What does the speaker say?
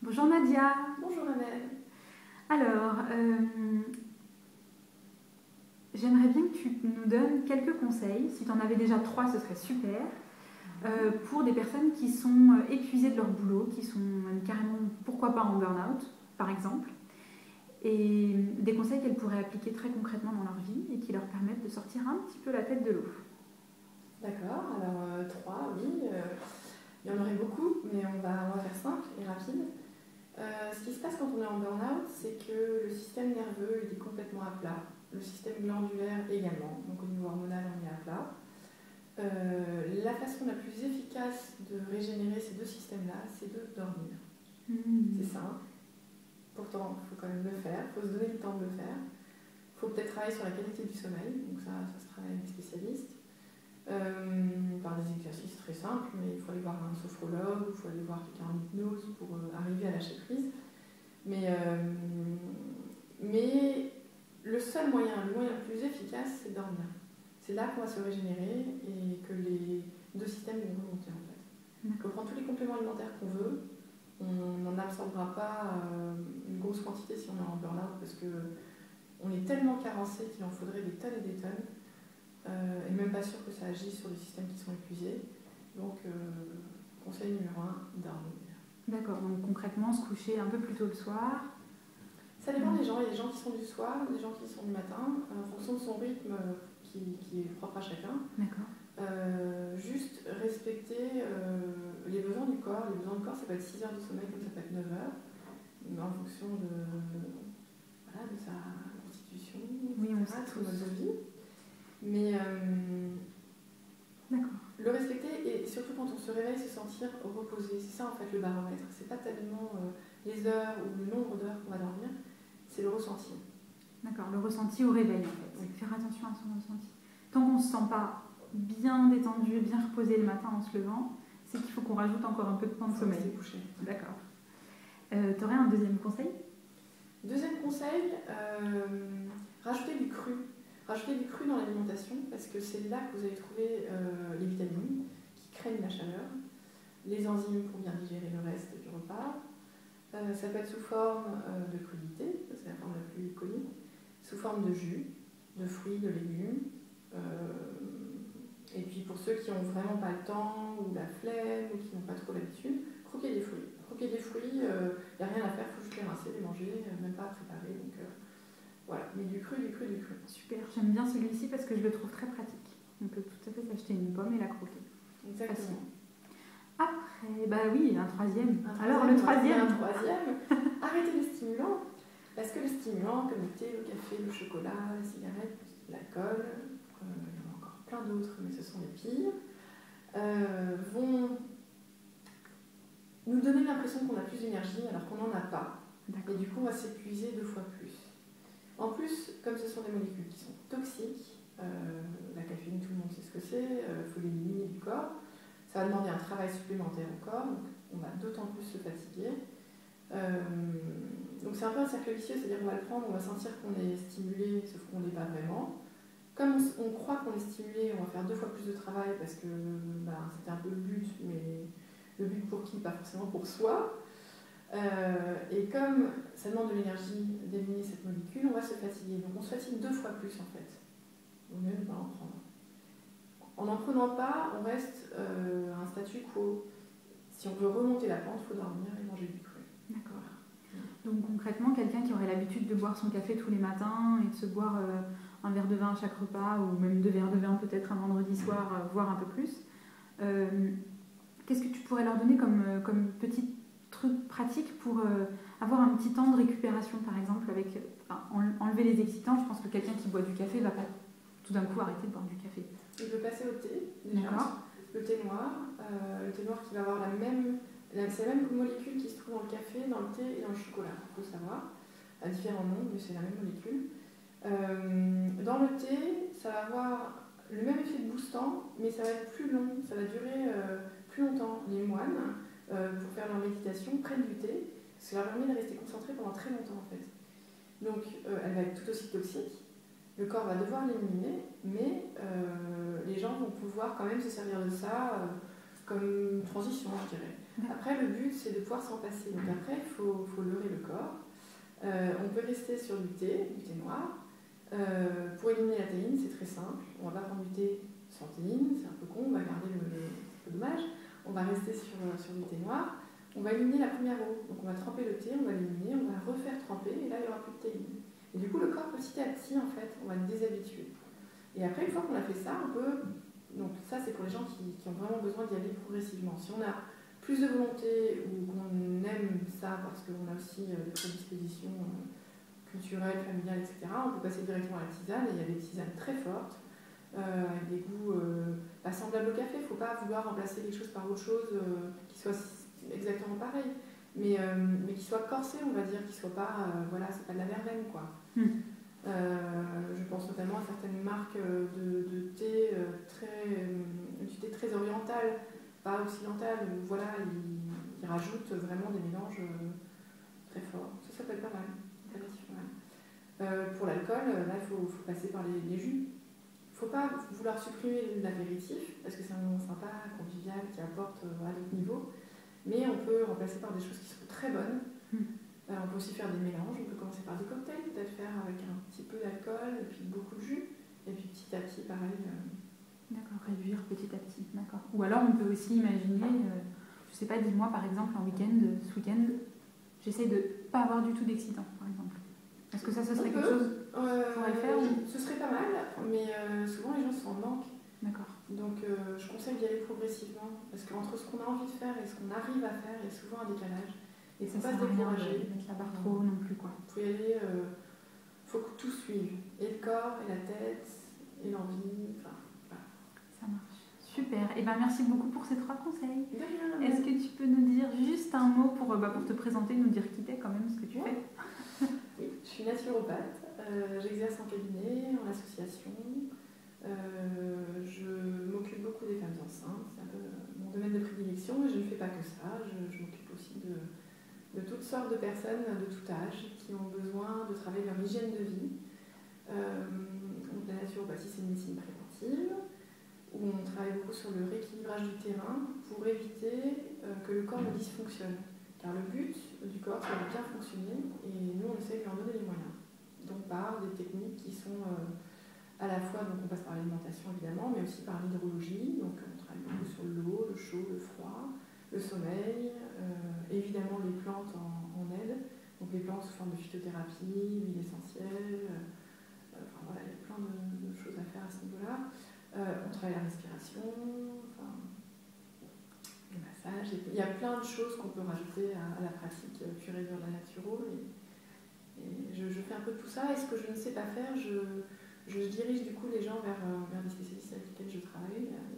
Bonjour Nadia. Bonjour Amel. Alors, j'aimerais bien que tu nous donnes quelques conseils. Si tu en avais déjà 3, ce serait super. Pour des personnes qui sont épuisées de leur boulot, qui sont même carrément, pourquoi pas, en burn-out, par exemple. Et des conseils qu'elles pourraient appliquer très concrètement dans leur vie et qui leur permettent de sortir un petit peu la tête de l'eau. D'accord, alors 3, oui. Il y en aurait beaucoup, mais on va faire simple et rapide. Ce qui se passe quand on est en burn-out, c'est que le système nerveux il est complètement à plat. Le système glandulaire également, donc au niveau hormonal on est à plat. La façon la plus efficace de régénérer ces deux systèmes-là, c'est de dormir. C'est simple. Pourtant, il faut quand même le faire, il faut se donner le temps de le faire. Il faut peut-être travailler sur la qualité du sommeil, donc ça se travaille avec des spécialistes. Par des exercices très simples, mais il faut aller voir un sophrologue, il faut aller voir quelqu'un en hypnose pour arriver à lâcher prise. Mais le seul moyen, le moyen le plus efficace, c'est dormir. C'est là qu'on va se régénérer et que les deux systèmes vont remonter en fait. On peut prendre tous les compléments alimentaires qu'on veut, on n'en absorbera pas une grosse quantité si on est en burn-out parce qu'on est tellement carencé qu'il en faudrait des tonnes et des tonnes. Et même pas sûr que ça agisse sur les systèmes qui sont épuisés. Donc, conseil numéro 1, dormir. D'accord, donc concrètement, se coucher un peu plus tôt le soir. Ça dépend des gens. Il y a des gens qui sont du soir, des gens qui sont du matin, en fonction de son rythme qui est propre à chacun. D'accord. Juste respecter les besoins du corps. Les besoins du corps, ça peut être 6 heures de sommeil comme ça peut être 9 heures, en fonction de sa constitution, oui, de son mode de vie. Mais le respecter et surtout quand on se réveille, se sentir reposé. C'est ça en fait le baromètre. C'est pas tellement les heures ou le nombre d'heures qu'on va dormir, c'est le ressenti. D'accord, le ressenti au réveil en fait. Oui. Faire attention à son ressenti. Tant qu'on ne se sent pas bien détendu et bien reposé le matin en se levant, c'est qu'il faut qu'on rajoute encore un peu de temps de sommeil. D'accord. Tu aurais un deuxième conseil ? Deuxième conseil, rajouter du cru. Rajouter du cru dans l'alimentation parce que c'est là que vous allez trouver les vitamines qui craignent la chaleur, les enzymes pour bien digérer le reste du repas. Ça peut être sous forme de crudité, c'est la forme la plus connue, sous forme de jus, de fruits, de légumes. Et puis pour ceux qui n'ont vraiment pas le temps ou la flemme ou qui n'ont pas trop l'habitude, croquer des fruits. Croquer des fruits, il n'y a rien à faire, il faut juste les rincer, les manger, même pas à préparer. Donc, voilà, mais du cru. Super, j'aime bien celui-ci parce que je le trouve très pratique. On peut tout à fait s'acheter une pomme et la croquer. Exactement. Après, bah oui, un troisième. Alors le troisième, arrêtez les stimulants. Parce que les stimulants, comme le thé, le café, le chocolat, la cigarette, l'alcool, il y en a encore plein d'autres, mais ce sont les pires, vont nous donner l'impression qu'on a plus d'énergie alors qu'on n'en a pas. Et du coup, on va s'épuiser 2 fois plus. En plus, comme ce sont des molécules qui sont toxiques, la caféine, tout le monde sait ce que c'est, il faut l'éliminer du corps, ça va demander un travail supplémentaire au corps, donc on va d'autant plus se fatiguer. Donc c'est un peu un cercle vicieux, c'est-à-dire qu'on va le prendre, on va sentir qu'on est stimulé, sauf qu'on ne l'est pas vraiment. Comme on croit qu'on est stimulé, on va faire 2 fois plus de travail parce que c'était un peu le but, mais le but pour qui? Pas forcément pour soi. Et comme ça demande de l'énergie d'éliminer cette molécule, on va se fatiguer. Donc on se fatigue 2 fois plus en fait. Au mieux de ne pas en prendre. En n'en prenant pas, on reste à un statu quo. Si on veut remonter la pente, il faut dormir et manger du cru. D'accord. Donc concrètement, quelqu'un qui aurait l'habitude de boire son café tous les matins et de se boire un verre de vin à chaque repas, ou même 2 verres de vin peut-être un vendredi soir, voire un peu plus, qu'est-ce que tu pourrais leur donner comme petit truc pratique pour avoir un petit temps de récupération, par exemple, avec enlever les excitants? Je pense que quelqu'un qui boit du café ne va pas tout d'un coup arrêter de boire du café. Il peut passer au thé, déjà. Le thé noir qui va avoir c'est la même molécule qui se trouve dans le café, dans le thé et dans le chocolat, il faut savoir, à différents noms, mais c'est la même molécule. Dans le thé, ça va avoir le même effet de boostant, mais ça va être plus long, ça va durer plus longtemps. Les moines, pour faire leur méditation, prennent du thé, parce que ça leur permet de rester concentrés pendant très longtemps en fait. Donc elle va être tout aussi toxique, le corps va devoir l'éliminer, mais les gens vont pouvoir quand même se servir de ça comme transition, je dirais. Après, le but, c'est de pouvoir s'en passer. Donc après, il faut leurrer le corps. On peut rester sur du thé noir. Pour éliminer la théine, c'est très simple. On va pas prendre du thé sans théine, c'est un peu con, on va garder c'est un peu dommage. On va rester sur du thé noir. On va éliminer la première eau. Donc on va tremper le thé, on va l'éliminer, on va refaire tremper, et là, il n'y aura plus de théine. Et du coup, le corps, petit à petit, en fait, on va le déshabituer. Et après, une fois qu'on a fait ça, on peut... Donc ça, c'est pour les gens qui ont vraiment besoin d'y aller progressivement. Si on a plus de volonté ou qu'on aime ça parce qu'on a aussi des prédispositions culturelles, familiales, etc., on peut passer directement à la tisane. Et il y a des tisanes très fortes, avec des goûts semblables au café. Il ne faut pas vouloir remplacer quelque chose par autre chose qui soit exactement pareil, mais qui soit corsé, on va dire, qui soit pas... voilà, c'est pas de la verveine, quoi. Je pense notamment à certaines marques de thé du thé très oriental, pas occidental, où voilà, ils rajoutent vraiment des mélanges très forts. Ça peut être pas mal, pour l'alcool, là, il faut passer par les jus. Il ne faut pas vouloir supprimer l'apéritif, parce que c'est un moment sympa, convivial, qui apporte à d'autres niveaux, mais on peut remplacer par des choses qui sont très bonnes. On peut aussi faire des mélanges, on peut commencer par des cocktails, peut-être faire avec un petit peu d'alcool, et puis beaucoup de jus, et puis petit à petit, pareil. D'accord, réduire petit à petit, d'accord. Ou alors on peut aussi imaginer, je sais pas, dis-moi par exemple, ce week-end, j'essaie de ne pas avoir du tout d'excitant, par exemple. Est-ce que ça serait quelque chose qu'on pourrait le faire Ce serait pas mal, mais souvent les gens sont en manque. D'accord. Donc je conseille d'y aller progressivement, parce qu'entre ce qu'on a envie de faire et ce qu'on arrive à faire, il y a souvent un décalage. Et ça ne sert à rien de mettre la barre trop haut non plus, quoi. Il faut y aller, faut que tout suive, et le corps, et la tête, et l'envie, enfin, voilà. Ça marche. Super. Et ben merci beaucoup pour ces 3 conseils. Est-ce que tu peux nous dire juste un mot pour te présenter, nous dire qui t'es quand même, ce que tu fais? Oui, je suis naturopathe, j'exerce en cabinet, en association. Je m'occupe beaucoup des femmes enceintes, c'est un peu mon domaine de prédilection, mais je ne fais pas que ça, je m'occupe aussi de toutes sortes de personnes de tout âge qui ont besoin de travailler leur hygiène de vie. La naturopathie, c'est une médecine préventive, où on travaille beaucoup sur le rééquilibrage du terrain pour éviter que le corps ne dysfonctionne. Car le but du corps, c'est de bien fonctionner, et nous, on essaie de lui en donner les moyens. Donc par des techniques qui sont à la fois, donc on passe par l'alimentation évidemment, mais aussi par l'hydrologie. Donc on travaille beaucoup sur l'eau, le chaud, le froid, le sommeil, évidemment les plantes en aide, donc les plantes sous forme de phytothérapie, l'huile essentielle, enfin voilà, il y a plein de choses à faire à ce niveau-là. On travaille la respiration, enfin, le massage, il y a plein de choses qu'on peut rajouter à la pratique pure et dure de la naturo, et je fais un peu de tout ça, et ce que je ne sais pas faire, je dirige du coup les gens vers des spécialistes avec lesquels je travaille. Il y